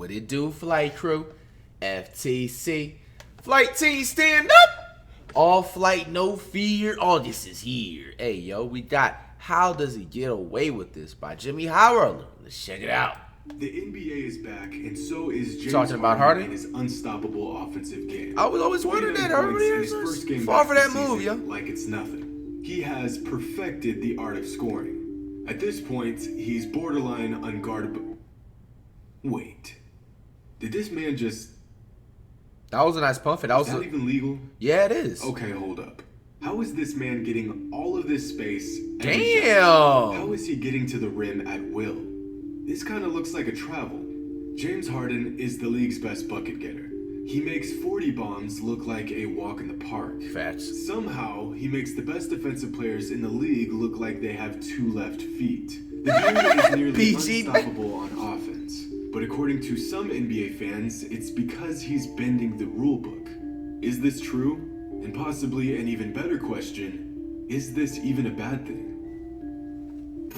What it do, flight crew? FTC. Flight team, stand up! All flight, no fear. All this is here. Hey, yo, we got How Does He Get Away With This by James Harden. Let's check it out. The NBA is back, and so is James Talking about Harden and his unstoppable offensive game. I was always wondering that. Harden far for that move, yo. Like it's nothing. He has perfected the art of scoring. At this point, he's borderline unguardable. Wait, did this man just... That was a nice pump. Is that even legal? Yeah, it is. Okay, hold up. How is this man getting all of this space? Damn. How is he getting to the rim at will? This kind of looks like a travel. James Harden is the league's best bucket getter. He makes 40 bombs look like a walk in the park. Facts. Somehow, he makes the best defensive players in the league look like they have 2 left feet. The dude is nearly unstoppable on offense. But according to some NBA fans, it's because he's bending the rule book. Is this true? And possibly an even better question, is this even a bad thing?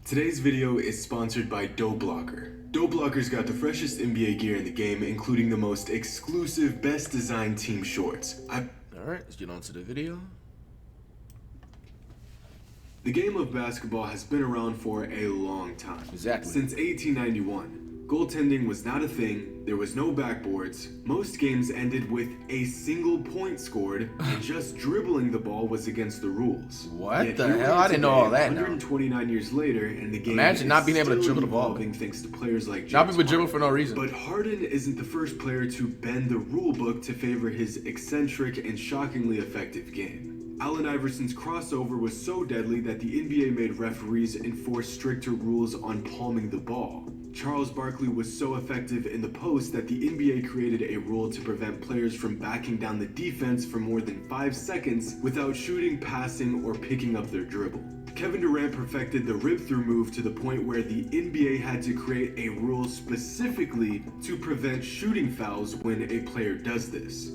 Today's video is sponsored by DoeBlocker. DoeBlocker's got the freshest NBA gear in the game, including the most exclusive, best designed team shorts. Alright, let's get on to the video. The game of basketball has been around for a long time. Exactly. Since 1891. Goaltending was not a thing, there was no backboards, most games ended with a single point scored, and just dribbling the ball was against the rules. What Yet the here hell? we are I didn't know all today, that. 129 years later, and the game Imagine not being able to still dribble the ball. evolving thanks to players like James Not people Harden. dribble for no reason. But Harden isn't the first player to bend the rule book to favor his eccentric and shockingly effective game. Allen Iverson's crossover was so deadly that the NBA made referees enforce stricter rules on palming the ball. Charles Barkley was so effective in the post that the NBA created a rule to prevent players from backing down the defense for more than 5 seconds without shooting, passing, or picking up their dribble. Kevin Durant perfected the rip-through move to the point where the NBA had to create a rule specifically to prevent shooting fouls when a player does this.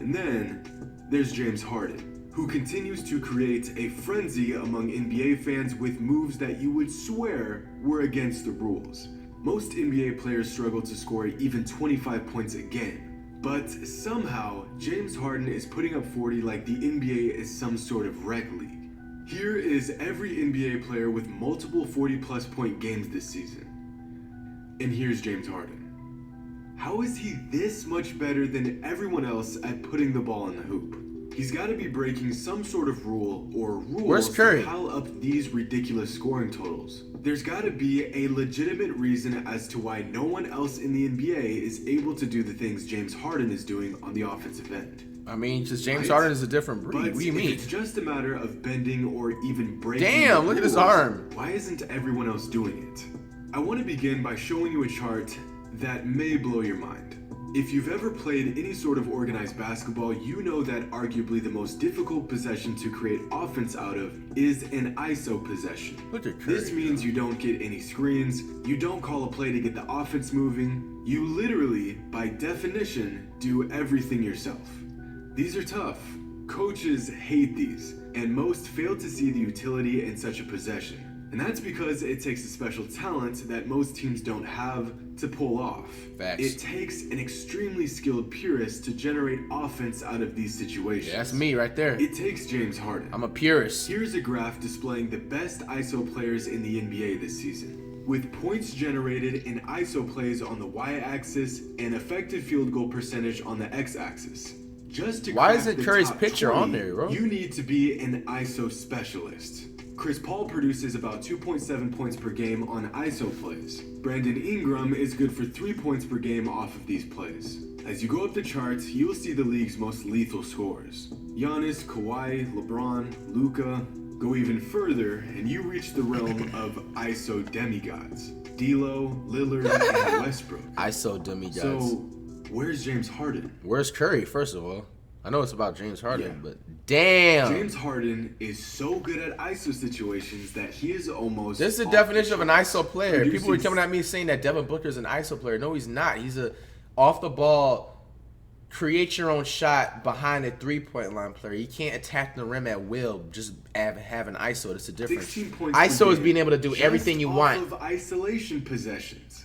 And then, there's James Harden, who continues to create a frenzy among NBA fans with moves that you would swear were against the rules. Most NBA players struggle to score even 25 points a game, but somehow James Harden is putting up 40 like the NBA is some sort of rec league. Here is every NBA player with multiple 40-plus point games this season. And here's James Harden. How is he this much better than everyone else at putting the ball in the hoop? He's got to be breaking some sort of rule or rules to pile up these ridiculous scoring totals. There's got to be a legitimate reason as to why no one else in the NBA is able to do the things James Harden is doing on the offensive end. I mean, just James Harden is a different breed. But what do you mean? It's just a matter of bending or even breaking Damn, the look at his rules. arm. Why isn't everyone else doing it? I want to begin by showing you a chart that may blow your mind. If you've ever played any sort of organized basketball, you know that arguably the most difficult possession to create offense out of is an ISO possession. Look at Curry. This means you don't get any screens, you don't call a play to get the offense moving, you literally, by definition, do everything yourself. These are tough. Coaches hate these, and most fail to see the utility in such a possession. And that's because it takes a special talent that most teams don't have to pull off. Facts. It takes an extremely skilled purist to generate offense out of these situations. Yeah, that's me right there. It takes James Harden. I'm a purist. Here's a graph displaying the best ISO players in the NBA this season, with points generated in ISO plays on the y-axis and effective field goal percentage on the x-axis. Just to Why crack isn't the Curry's top picture 20, on there, bro? You need to be an ISO specialist. Chris Paul produces about 2.7 points per game on ISO plays. Brandon Ingram is good for 3 points per game off of these plays. As you go up the charts, you'll see the league's most lethal scorers. Giannis, Kawhi, LeBron, Luka. Go even further, and you reach the realm of ISO demigods. D'Lo, Lillard, and Westbrook. ISO demigods. So, where's James Harden? Where's Curry, first of all? I know it's about James Harden, Yeah. but damn. James Harden is so good at ISO situations that he is almost... This is the off definition of an charts. ISO player. People were coming at me saying that Devin Booker is an ISO player. No, he's not. He's a off-the-ball create your own shot behind a 3-point line player. You can't attack the rim at will. Just having ISO. That's the difference. 16 points ISO per is game, being able to do just everything you off want. of isolation possessions.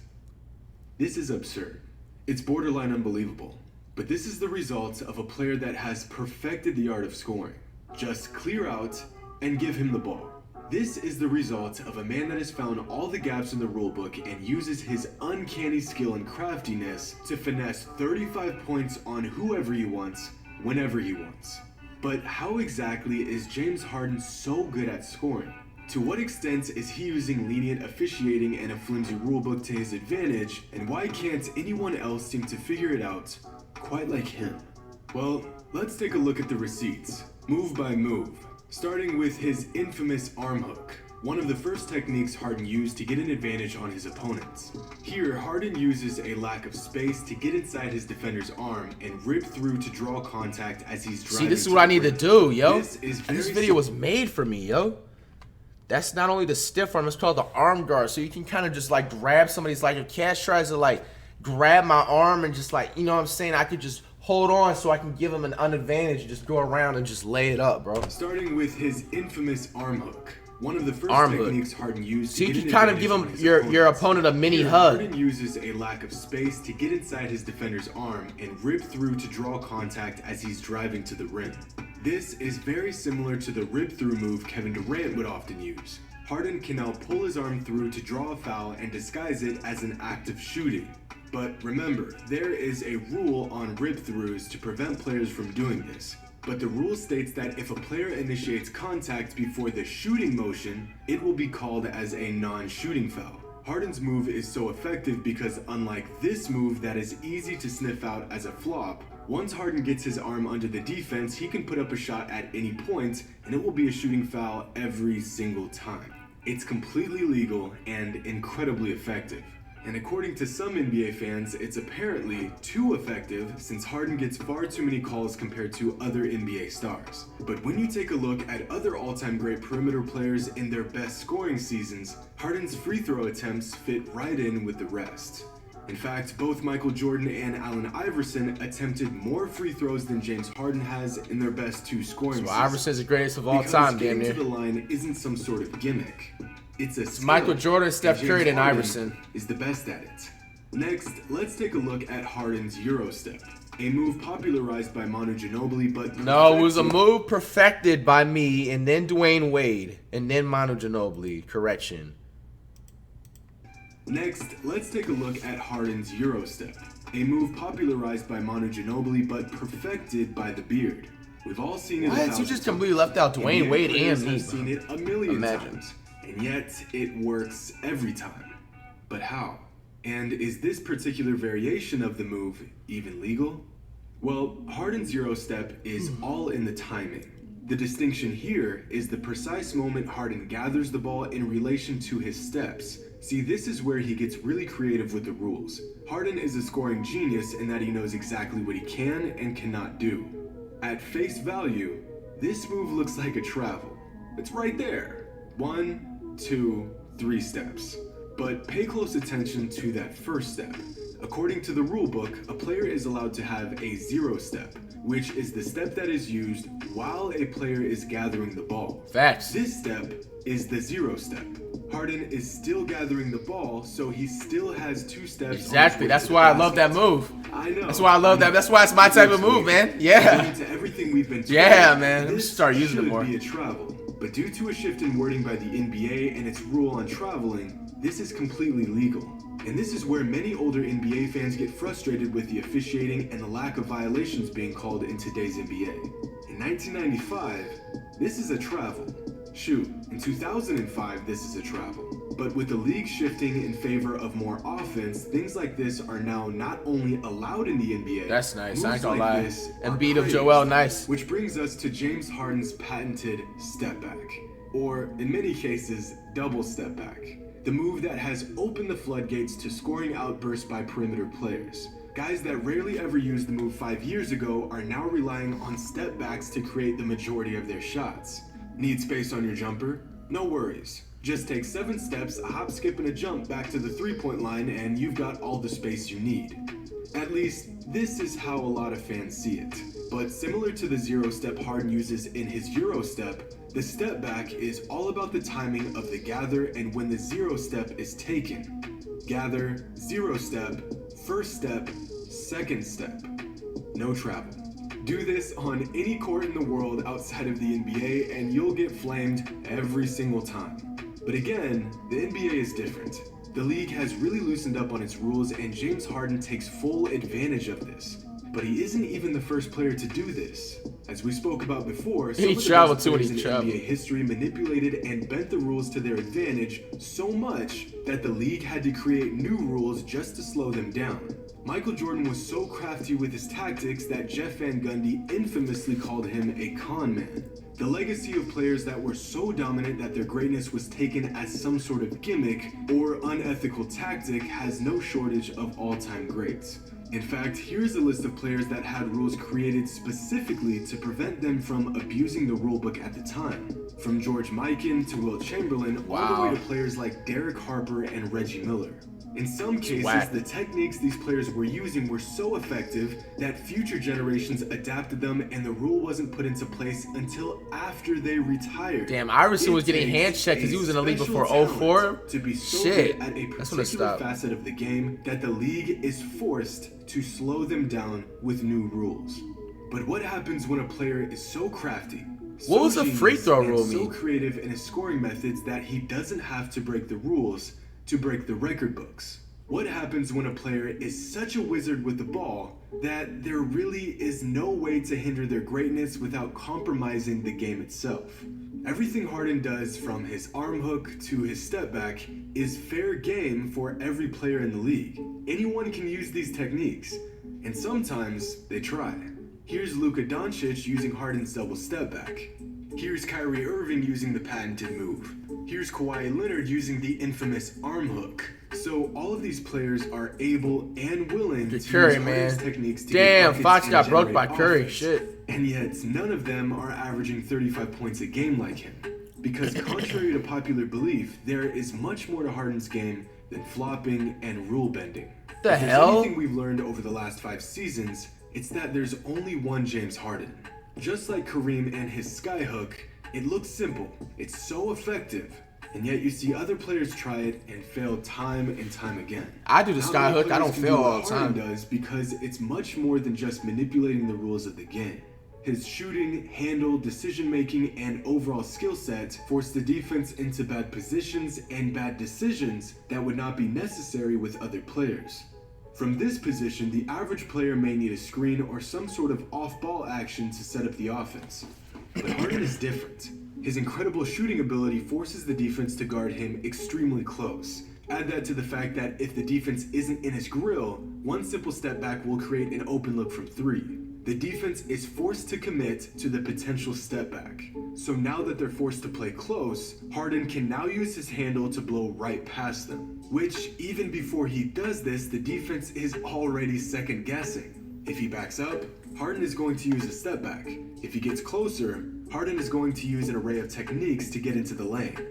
This is absurd. It's borderline unbelievable. But this is the result of a player that has perfected the art of scoring. Just clear out and give him the ball. This is the result of a man that has found all the gaps in the rulebook and uses his uncanny skill and craftiness to finesse 35 points on whoever he wants, whenever he wants. But how exactly is James Harden so good at scoring? To what extent is he using lenient officiating and a flimsy rulebook to his advantage, and why can't anyone else seem to figure it out quite like him? Well, let's take a look at the receipts, move by move. Starting with his infamous arm hook, one of the first techniques Harden used to get an advantage on his opponents. Here, Harden uses a lack of space to get inside his defender's arm and rip through to draw contact as he's driving. See, this is what I need to do, yo. This is And this very video was made for me, yo. That's not only the stiff arm, it's called the arm guard. So you can kind of just like grab somebody's, like if Cash tries to like grab my arm and just like, you know what I'm saying, I could just hold on so I can give him an unadvantage and just go around and just lay it up, bro. Starting with his infamous arm hook, one of the first Arm techniques Harden used So to you get can an kind of advantage give on him his your opponent a mini Here, hug. Harden uses a lack of space to get inside his defender's arm and rip through to draw contact as he's driving to the rim. This is very similar to the rip-through move Kevin Durant would often use. Harden can now pull his arm through to draw a foul and disguise it as an act of shooting. But remember, there is a rule on rip-throughs to prevent players from doing this. But the rule states that if a player initiates contact before the shooting motion, it will be called as a non-shooting foul. Harden's move is so effective because unlike this move that is easy to sniff out as a flop, once Harden gets his arm under the defense, he can put up a shot at any point and it will be a shooting foul every single time. It's completely legal and incredibly effective. And according to some NBA fans, it's apparently too effective since Harden gets far too many calls compared to other NBA stars. But when you take a look at other all-time great perimeter players in their best scoring seasons, Harden's free throw attempts fit right in with the rest. In fact, both Michael Jordan and Allen Iverson attempted more free throws than James Harden has in their best two scoring seasons. Iverson's the greatest of all time, damn near. Because getting to the line isn't some sort of gimmick. It's a skill, Michael Jordan, Steph and Curry, James and Harden Iverson is the best at it. Next, let's take a look at Harden's Euro step, a move popularized by Manu Ginobili, but No, it was a move perfected by me and then Dwayne Wade and then Manu Ginobili. Correction. Next, let's take a look at Harden's Euro step, a move popularized by Manu Ginobili, but perfected by the Beard. We've all seen it. What? You just completely left out Dwayne Wade and me. I've seen it a million Imagine. times, and yet it works every time. But how? And is this particular variation of the move even legal? Well, Harden's Euro step is all in the timing. The distinction here is the precise moment Harden gathers the ball in relation to his steps. See, this is where he gets really creative with the rules. Harden is a scoring genius in that he knows exactly what he can and cannot do. At face value, this move looks like a travel. It's right there. 1, 2, 3 steps. But pay close attention to that first step. According to the rulebook, a player is allowed to have a 0 step, which is the step that is used while a player is gathering the ball. Facts. This step is the 0 step. Harden is still gathering the ball, so he still has 2 steps. Exactly. That's why I love that move. I know. That's why I love that. That's why it's my type of move, man. Yeah. According to everything we've been told, Yeah, man. I'm this just start using it should more. be a travel. But due to a shift in wording by the NBA and its rule on traveling, this is completely legal. And this is where many older NBA fans get frustrated with the officiating and the lack of violations being called in today's NBA. In 1995, this is a travel. Shoot, in 2005, this is a travel. But with the league shifting in favor of more offense, things like this are now not only allowed in the NBA. That's nice. I ain't moves gonna like lie. this And are beat of praised. Joel, nice. Which brings us to James Harden's patented step back, or in many cases, double step back. The move that has opened the floodgates to scoring outbursts by perimeter players. Guys that rarely ever used the move 5 years ago are now relying on step backs to create the majority of their shots. Need space on your jumper? No worries. Just take 7 steps, a hop, skip, and a jump back to the 3-point line, and you've got all the space you need. At least, This is how a lot of fans see it. But similar to the zero step Harden uses in his Euro step, the step back is all about the timing of the gather and when the zero step is taken. Gather, zero step, first step, second step. No travel. Do this on any court in the world outside of the NBA and you'll get flamed every single time. But again, the NBA is different. The league has really loosened up on its rules and James Harden takes full advantage of this. But he isn't even the first player to do this. As we spoke about before, some of the best players in NBA history manipulated and bent the rules to their advantage so much that the league had to create new rules just to slow them down. Michael Jordan was so crafty with his tactics that Jeff Van Gundy infamously called him a con man. The legacy of players that were so dominant that their greatness was taken as some sort of gimmick or unethical tactic has no shortage of all-time greats. In fact, here's a list of players that had rules created specifically to prevent them from abusing the rulebook at the time. From George Mikan to Wilt Chamberlain, all the way to players like Derek Harper and Reggie Miller. In some cases, the techniques these players were using were so effective that future generations adapted them and the rule wasn't put into place until after they retired. Damn, Iverson was getting hand checked because he was in the league before 04. To be so good at a particular facet of the game that the league is forced to slow them down with new rules. But what happens when a player is so crafty, what was the free throw rule mean? So creative in his scoring methods that he doesn't have to break the rules to break the record books? What happens when a player is such a wizard with the ball that there really is no way to hinder their greatness without compromising the game itself? Everything Harden does, from his arm hook to his step back, is fair game for every player in the league. Anyone can use these techniques, and sometimes they try. Here's Luka Doncic using Harden's double step back. Here's Kyrie Irving using the patented move. Here's Kawhi Leonard using the infamous arm hook. So all of these players are able and willing to use Harden's techniques to Damn, Fox got broke by Curry. Offense. Shit. And yet none of them are averaging 35 points a game like him. Because contrary to popular belief, there is much more to Harden's game than flopping and rule bending. The hell? If there's anything we've learned over the last 5 seasons, it's that there's only one James Harden. Just like Kareem and his skyhook, it looks simple, it's so effective, and yet you see other players try it and fail time and time again. I do the skyhook, I don't fail all the time. Harden does because it's much more than just manipulating the rules of the game. His shooting, handle, decision-making, and overall skill set force the defense into bad positions and bad decisions that would not be necessary with other players. From this position, the average player may need a screen or some sort of off-ball action to set up the offense. But Harden is different. His incredible shooting ability forces the defense to guard him extremely close. Add that to the fact that if the defense isn't in his grill, one simple step back will create an open look from 3. The defense is forced to commit to the potential step back. So now that they're forced to play close, Harden can now use his handle to blow right past them. Which, even before he does this, the defense is already second guessing. If he backs up, Harden is going to use a step back. If he gets closer, Harden is going to use an array of techniques to get into the lane.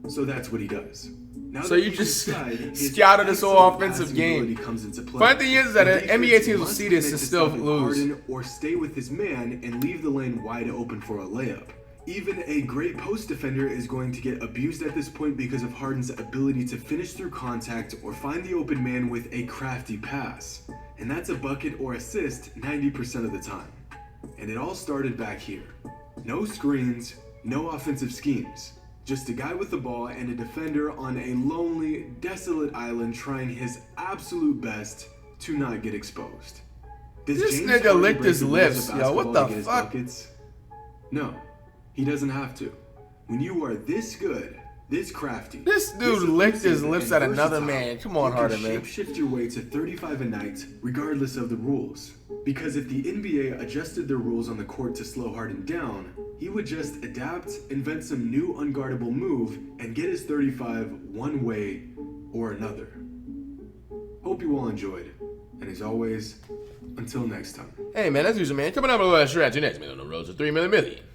So that's what he does. Now so you just scouted this whole offensive game. Funny thing is that NBA teams will see this and still lose. Harden or stay with his man and leave the lane wide open for a layup. Even a great post defender is going to get abused at this point because of Harden's ability to finish through contact or find the open man with a crafty pass. And that's a bucket or assist 90% of the time. And it all started back here. No screens, no offensive schemes. Just a guy with the ball and a defender on a lonely, desolate island trying his absolute best to not get exposed. Does this James nigga Harden licked break his the rules lips, of yo. What basketball the to get his fuck? buckets? No, he doesn't have to. When you are this good, this crafty, this dude licked his lips at another man. Come on, Harden, man. You can shapeshift your way to 35 a night, regardless of the rules. Because if the NBA adjusted their rules on the court to slow Harden down, he would just adapt, invent some new unguardable move, and get his 35 one way or another. Hope you all enjoyed. And as always, until next time. Hey man, that's usual man. Coming up on the SMUSH next man on the road to 3 million.